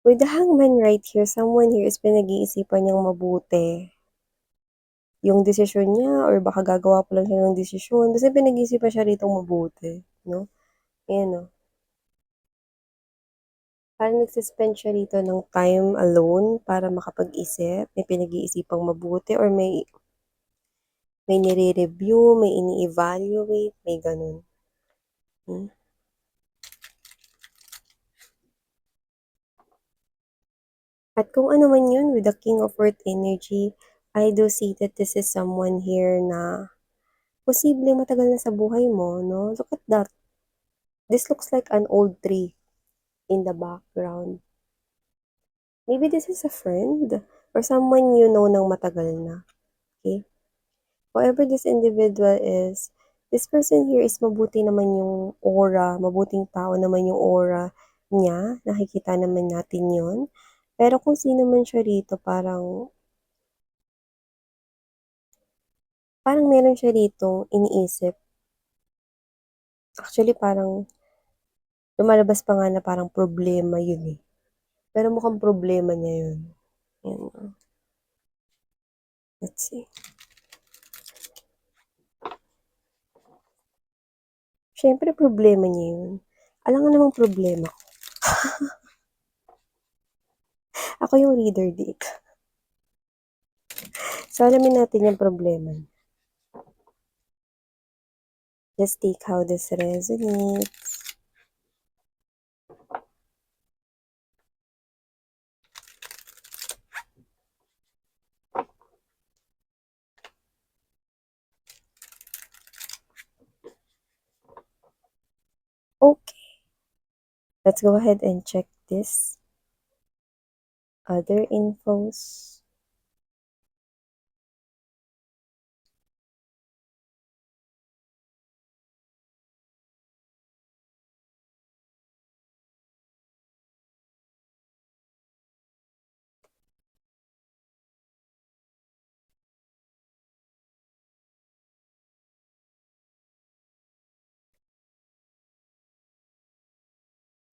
With the hangman right here, someone here is pinag-iisipan niyang mabuti yung desisyon niya or baka gagawa pa lang siya ng desisyon. Basta pinag-iisipan siya ritong mabuti, 'no? Ayan, oh. Parang nagse-spend siya rito ng time alone para makapag-isip, may pinag-iisipang mabuti or may nire-review, may ini-evaluate, may gano'n. Hmm. At kung ano man yun, with the King of Earth energy, I do see that this is someone here na posibleng matagal na sa buhay mo, 'no? Look at that. This looks like an old tree in the background. Maybe this is a friend or someone you know ng matagal na, okay? Whoever this individual is, this person here is mabuti naman yung aura, mabuting tao naman yung aura niya, nakikita naman natin yon. Pero kung sino man siya rito, parang meron siya rito iniisip. Actually, parang lumalabas pa nga na parang problema yun eh. Pero mukhang problema niya yun. Yan. Let's see. Siyempre, problema niya yun. Alam nga namang problema ko. Ako yung reader dito. So, alamin natin yung problema. Just take how this resonates. Okay. Let's go ahead and check this. Other infos.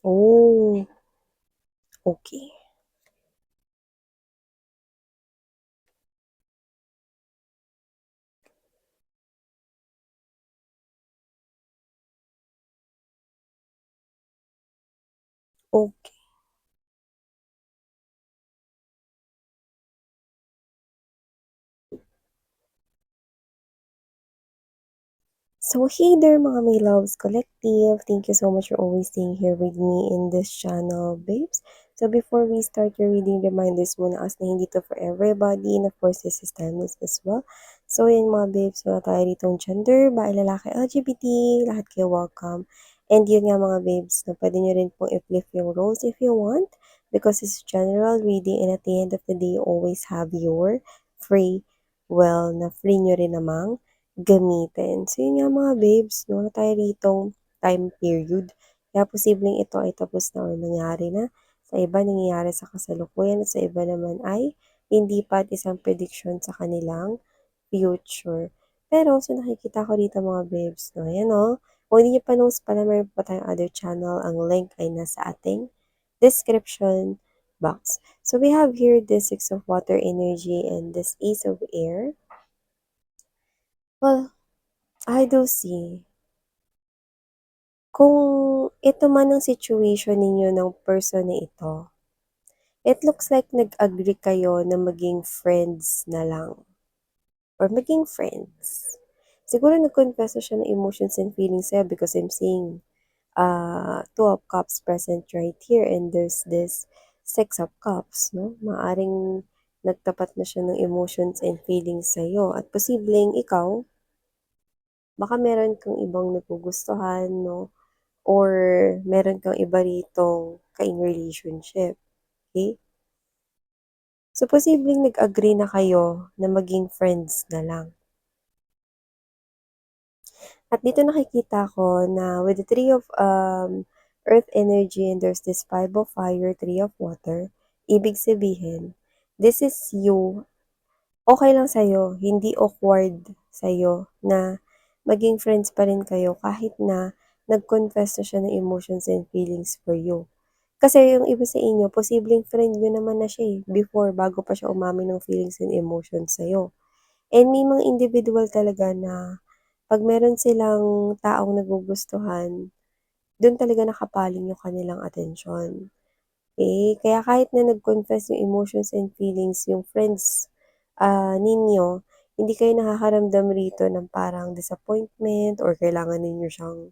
Oh, okay. Okay. So, hey there mga may loves collective. Thank you so much for always staying here with me in this channel, babes. So, before we start your reading, reminders muna us na hindi to for everybody. And of course, this is timeless as well. So, yan mga babes, wala tayo ditong gender, bae, lalaki, LGBT, lahat kayo welcome. And yun nga mga babes, na pwede nyo rin pong i-flip yung roles if you want. Because it's general reading and at the end of the day, you always have your free will na free nyo rin namang gamitin. So, yun nga mga babes, no, na tayo ditong time period. Kaya posibleng ito ay tapos na or nangyari na. Sa iba, nangyayari sa kasalukuyan at sa iba naman ay hindi pa at isang prediction sa kanilang future. Pero, so nakikita ko dito mga babes, no, yan o. Kung hindi nyo pa knows pala, meron pa tayong other channel. Ang link ay nasa ating description box. So, we have here this Six of Water energy and this Ace of Air. Well, I do see. Kung ito man ang situation ninyo ng person na ito, it looks like nag-agree kayo na maging friends na lang. Or maging friends. Siguro nag-confess na siya ng emotions and feelings sa'yo because I'm seeing Two of Cups present right here and there's this Six of Cups, no? Maaring nagtapat na siya ng emotions and feelings sa'yo at posibleng ikaw, baka meron kang ibang nagugustuhan, no? Or meron kang iba ritong ka-in relationship. Okay? So, posibleng nag-agree na kayo na maging friends na lang. At dito nakikita ko na with the Three of Earth energy and there's this Five of Fire, Three of Water, ibig sabihin, this is you. Okay lang sa'yo, hindi awkward sa'yo na maging friends pa rin kayo kahit na nag-confess na siya ng emotions and feelings for you. Kasi yung iba sa inyo posibleng friend niyo naman na siya, before bago pa siya umamin ng feelings and emotions sa'yo. And may mga individual talaga na 'pag meron silang taong nagugustuhan, dun talaga nakapaling yung kanilang atensyon. Kaya kahit na nag-confess yung emotions and feelings yung friends, ninyo, hindi kayo nakakaramdam rito ng parang disappointment or kailangan ninyo siyang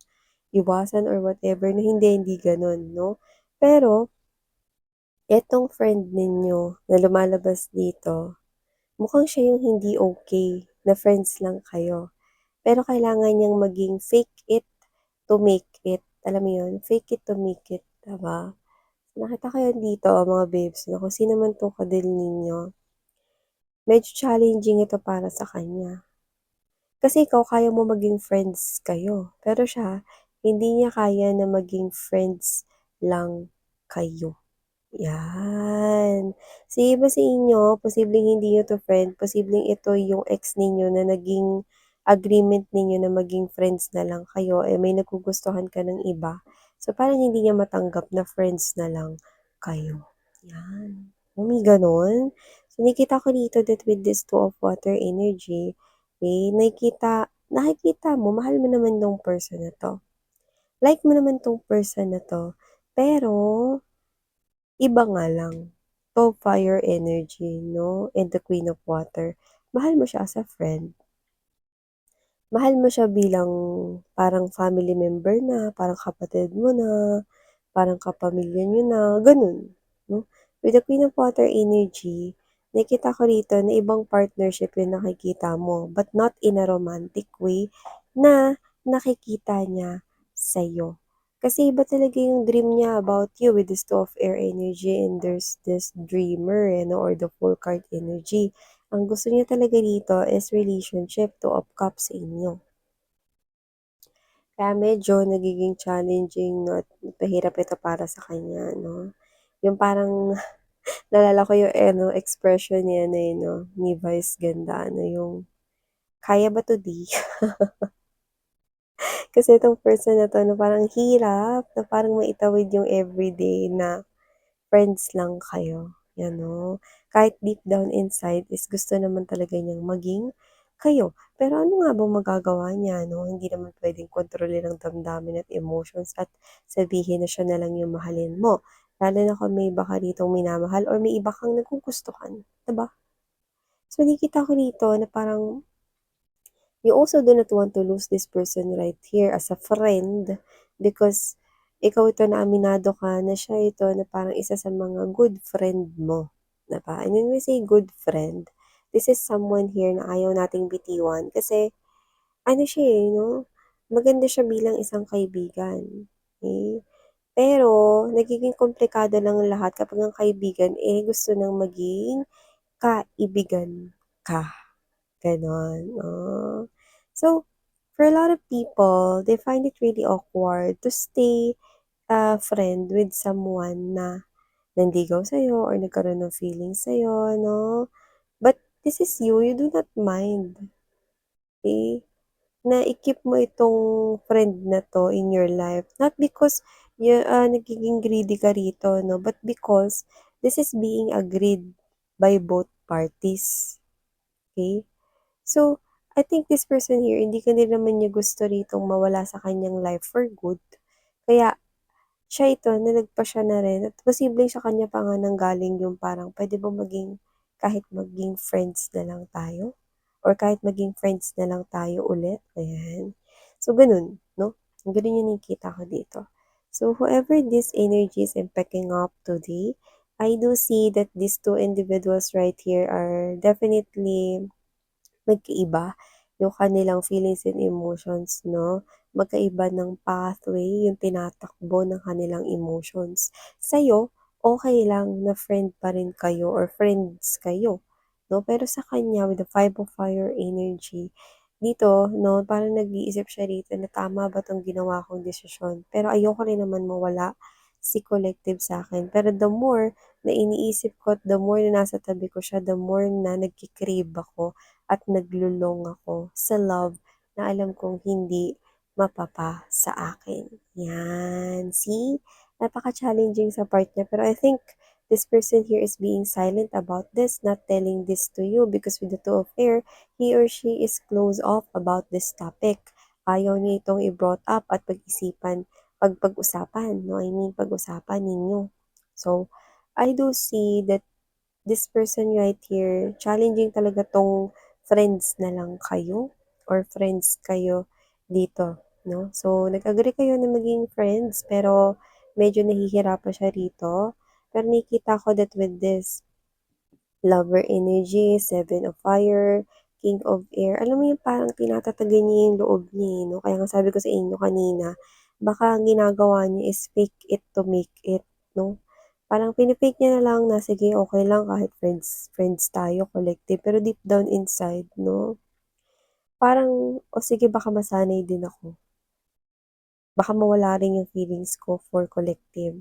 iwasan or whatever na hindi gano'n 'no. Pero etong friend ninyo na lumalabas dito, mukhang siya yung hindi okay na friends lang kayo. Pero kailangan niyang maging fake it to make it. Alam mo yun? Fake it to make it, 'di ba? Nakita ko yan dito mga babes 'no, kung sino man 'tong ka-deal ninyo, medyo challenging ito para sa kanya. Kasi ikaw kaya mo maging friends kayo, pero siya hindi niya kaya na maging friends lang kayo. Yan. Sa iba sa inyo, posibleng hindi niyo 'to friend, posibleng ito yung ex ninyo na naging agreement ninyo na maging friends na lang kayo, may nagugustuhan ka ng iba. So, parang hindi niya matanggap na friends na lang kayo. Yan. May gano'n. So, nakikita ko dito that with this two of water energy, nakikita mo, mahal mo naman 'tong person na 'to. Like mo naman 'tong person na 'to, pero iba nga lang, 'to fire energy 'no, and the queen of water. Mahal mo siya as a friend. Mahal mo siya bilang parang family member na, parang kapatid mo na, parang kapamilya niyo na, gano'n, 'no. With the Queen of Water energy, nakikita ko rito na ibang partnership yung nakikita mo, but not in a romantic way na nakikita niya sa'yo. Kasi iba talaga yung dream niya about you with this two of air energy and there's this dreamer, or the full card energy. Ang gusto niya talaga dito is relationship, two of cups sa inyo. Kaya medyo nagiging challenging 'no at mahirap ito para sa kanya 'no. Yung parang naalala ko yung ano, expression ni ano, 'no, ni Vice Ganda ano yung, "Kaya ba 'to di?" Kasi itong person na 'to na parang hirap na parang maitawid yung everyday na friends lang kayo, 'yan 'no. Kahit deep down inside is gusto naman talaga niyang maging kayo. Pero ano nga bang magagawa niya 'no, hindi naman puwedeng kontrolin ang damdamin at emotions at sabihin na siya na lang yung mahalin mo. Lalo na kung may iba ka ditong minamahal or may iba kang nagugustuhan, 'di ba? So, nakikita ko rito na parang you also do not want to lose this person right here as a friend because ikaw ito na aminado ka na siya ito na parang isa sa mga good friend mo, 'di ba? And when we say good friend, this is someone here na ayaw nating bitiwan kasi ano siya, 'no, maganda siya bilang isang kaibigan, okey? Pero nagiging komplikado lang lahat kapag ang kaibigan, gusto ng maging kaibigan ka. Gano'n, oh. So, for a lot of people, they find it really awkward to stay, friend with someone na nanligaw sa'yo or nagkaroon ng feelings sa'yo 'no. But this is you, you do not mind, eh, na i-keep mo itong friend na 'to in your life. Not because nagiging greedy ka rito 'no, but because this is being agreed by both parties, okey? So, I think this person here, hindi ka din naman niya gusto ritong mawala sa kanyang life for good. Kaya siya ito na nagpa-siya na rin at posibleng sa kanya pa nga nanggaling yung parang puwede ba kahit maging friends na lang tayo? Or kahit maging friends na lang tayo ulit, ayan. So, gano'n 'no, gano'n yung nakikita ko dito. So, whoever this energy is picking up today, I do see that these two individuals right here are definitely magkaiba yung kanilang feelings and emotions 'no, magkaiba ng pathway yung tinatakbo ng kanilang emotions. Sa'yo, okey lang na friend pa rin kayo or friends kayo 'no, pero sa kanya with the 5 of fire energy, dito 'no, parang nag-iisip siya rito na tama ba 'tong ginawa kong desisyon, pero ayoko rin naman mawala si collective sa'kin. Pero the more na iniisip ko at the more na nasa tabi ko siya, the more na nagki-crave ako at naglulong ako sa love na alam kong hindi mapapa sa akin. Yan, see? napaka-challenging sa part niya. Pero I think this person here is being silent about this, not telling this to you because with the two of air, he or she is closed off about this topic. Ayaw niya itong i-brought up at pag-usapan, no? I mean, pag-usapan ninyo. So, I do see that this person right here, challenging talaga tong friends na lang kayo or friends kayo dito, no? So, nag-agree kayo na maging friends, pero medyo nahihirapan siya rito. Pero nakikita ko that with this lover energy, seven of fire, king of air, alam mo yung parang tinatatagan niya yung loob niya, no? Kaya nga sabi ko sa inyo kanina, baka ang ginagawa niya is fake it to make it, no? Parang pinifake niya na lang na, sige, okay lang kahit friends, friends tayo, collective. Pero deep down inside, no? Parang, o sige, baka masanay din ako. Baka mawala rin yung feelings ko for collective.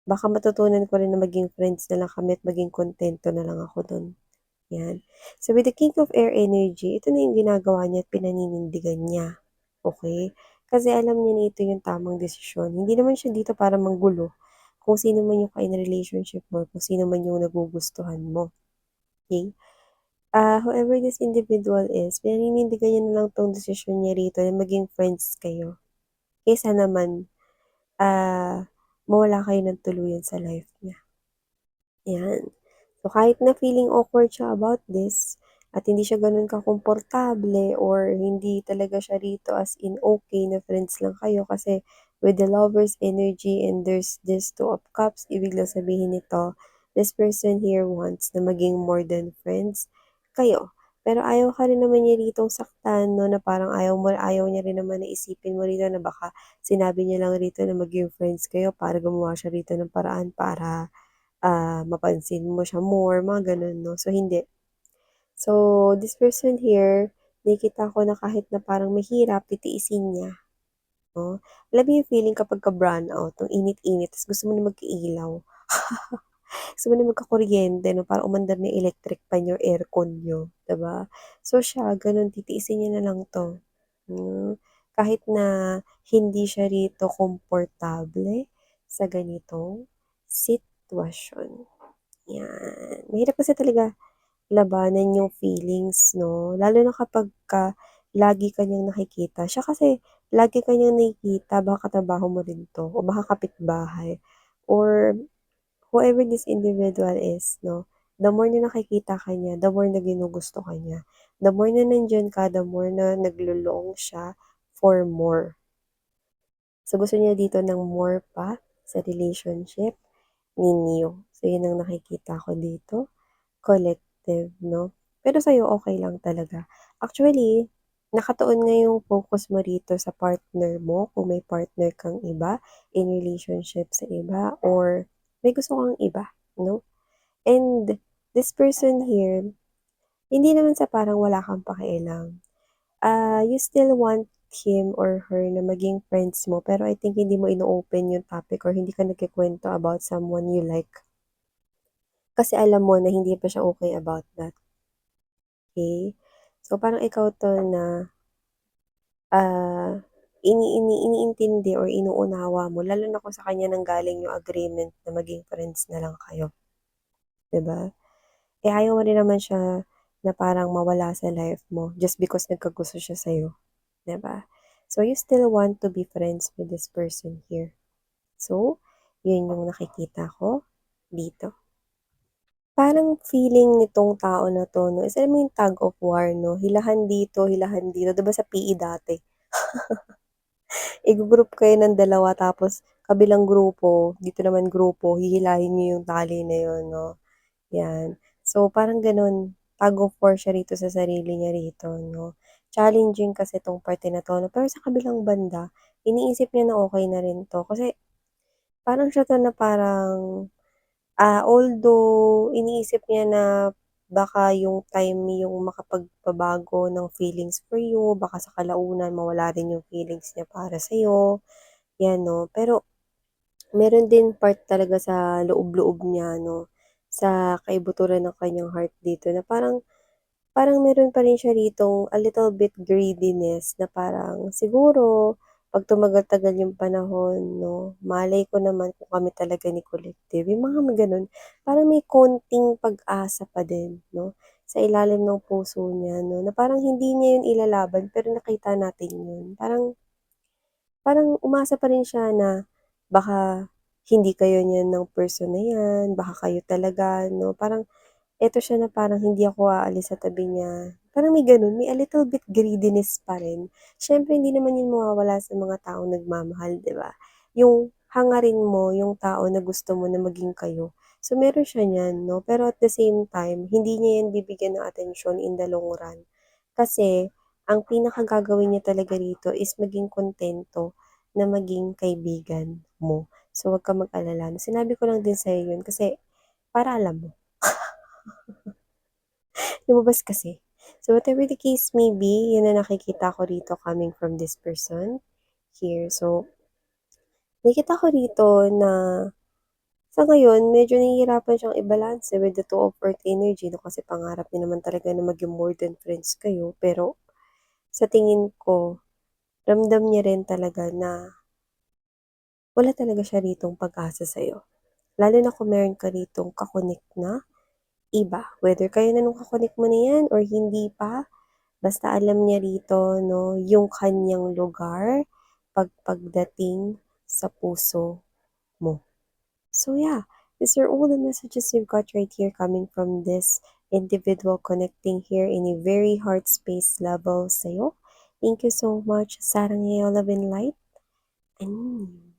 Baka matutunan ko rin na maging friends na lang kami at maging kontento na lang ako dun. Yan. So, with the King of Air energy, ito na yung ginagawa niya at pinaninindigan niya. Okay? Kasi alam niya na ito yung tamang desisyon. Hindi naman siya dito para manggulo. Kung sino man yung ka-in relationship mo, kung sino man yung nagugustuhan mo. Okay? Whoever this individual is, pinaninindigan niya na lang tong desisyon niya rito na maging friends kayo. Kaysa naman, mawala kayo ng tuluyan sa life niya. Yan. So, kahit na feeling awkward siya about this, at hindi siya ganun kakomportable or hindi talaga siya rito as in okay na friends lang kayo kasi with the lover's energy and there's this two of cups, ibig lang sabihin nito, this person here wants na maging more than friends kayo. Pero ayaw ka rin naman niya rito saktan, no, na parang ayaw niya rin naman na isipin mo rito na baka sinabi niya lang rito na maging friends kayo para gumawa siya rito ng paraan para mapansin mo siya more, mga gano'n, 'no? So, hindi. So, this person here, nakikita ko na kahit na parang mahirap, titiisin niya, 'no? Alam mo yung feeling kapagka brownout, ang init-init ta's gusto mo na mag-ilaw. Gusto mo na magkakuryente 'no, para umandar na yung electric fan niyo, aircon niyo, 'di ba? So, siya gano'n, titiisin niya na lang 'to, kahit na hindi siya rito komportable sa ganitong sitwasyon. Yan. Mahirap kasi talaga labanan yung feelings 'no, lalo na kapagka lagi ka niyang nakikita. Siya kasi lagi ka niyang nakikita, baka katrabaho mo rin 'to o baka kapitbahay or whoever this individual is 'no, the more na nakikita ka niya, the more na ginugusto ka niya. The more na nandiyan ka, the more na naglo siya for more. So, gusto niya dito ng more pa sa relationship ninyo. So, yun ang nakikita ko dito. Collective, 'no? Pero sa'yo okey lang talaga. Actually, nakatuon nga yung focus mo rito sa partner mo, kung may partner kang iba, in relationship sa iba, or may gusto kang iba, 'no? And this person here, hindi naman sa parang wala kang pakialam. You still want him or her na maging friends mo, pero I think hindi mo ino-open yung topic or hindi ka nagkukuwento about someone you like. Kasi alam mo na hindi pa siya okey about that. Okay. So, parang ikaw 'to na, ah, iniintindi or inuunawa mo lalo na kung sa kanya nanggaling yung agreement na maging friends na lang kayo, 'di ba? Eh, ayaw mo rin naman siya na parang mawala sa life mo just because nagkagusto siya sa'yo, 'di ba? So, you still want to be friends with this person here. So, yun yung nakikita ko dito. Parang feeling nitong tao na 'to 'no, is alam mo yung tug of war 'no, hilahan dito, 'di ba sa PE dati, i-group kayo ng dalawa tapos kabilang grupo, dito naman grupo, hihilahin niyo yung tali na yun 'no, 'yan. So parang gano'n, tug of war siya rito sa sarili niya rito 'no. Challenging kasi 'tong parte na 'to 'no, pero sa kabilang banda, iniisip niya na okey na rin 'to kasi parang siya 'to na parang although iniisip niya na baka yung time yung makapagpabago ng feelings for you, baka sa kalaunan mawala rin yung feelings niya para sa'yo, 'yan 'no. Pero meron din part talaga sa loob-loob niya 'no, sa kaibuturan ng kanyang heart dito na parang parang meron pa rin siya ritong a little bit greediness na parang siguro 'pag tumagal-tagal yung panahon 'no, malay ko naman kung kami talaga ni Collective, yung mga gano'n. Parang may konting pag-asa pa din 'no, sa ilalim ng puso niya 'no, na parang hindi niya yun ilalaban pero nakita natin yun. Parang parang umasa pa rin siya na baka hindi kayo niyan ng person na 'yan, baka kayo talaga 'no, parang eto siya na parang hindi ako aalis sa tabi niya, parang may gano'n, may a little bit greediness pa rin. Siyempre hindi naman 'yun mawawala sa mga taong nagmamahal, 'di ba? Yung hangarin mo yung tao na gusto mo na maging kayo. So meron siya niyan 'no, pero at the same time, hindi niya 'yan bibigyan ng atensyon in the long run. Kasi ang pinakagagawin niya talaga rito is maging kontento na maging kaibigan mo. So, wag kang mag-alala. Sinabi ko lang din sa'yo 'yun kasi para alam mo. Lumabas kasi. So, whatever the case may be, yun na nakikita ko rito coming from this person here. So, nakikita ko rito na sa ngayon, medyo nahihirapan siyang i-balanse with the two of earth energy, no? Kasi pangarap niya naman talaga na maging more than friends kayo. Pero, sa tingin ko, ramdam niya rin talaga na wala talaga siya ritong pag-asa sa'yo. Lalo na kung meron ka ritong kakonek na iba. Whether kayo na nung kakonek mo na yan or hindi pa, basta alam niya rito, no, yung kanyang lugar pagdating sa puso mo. So yeah, these are all the messages you've got right here coming from this individual connecting here in a very heart space level sa'yo. Thank you so much, Sarang Love and Light. And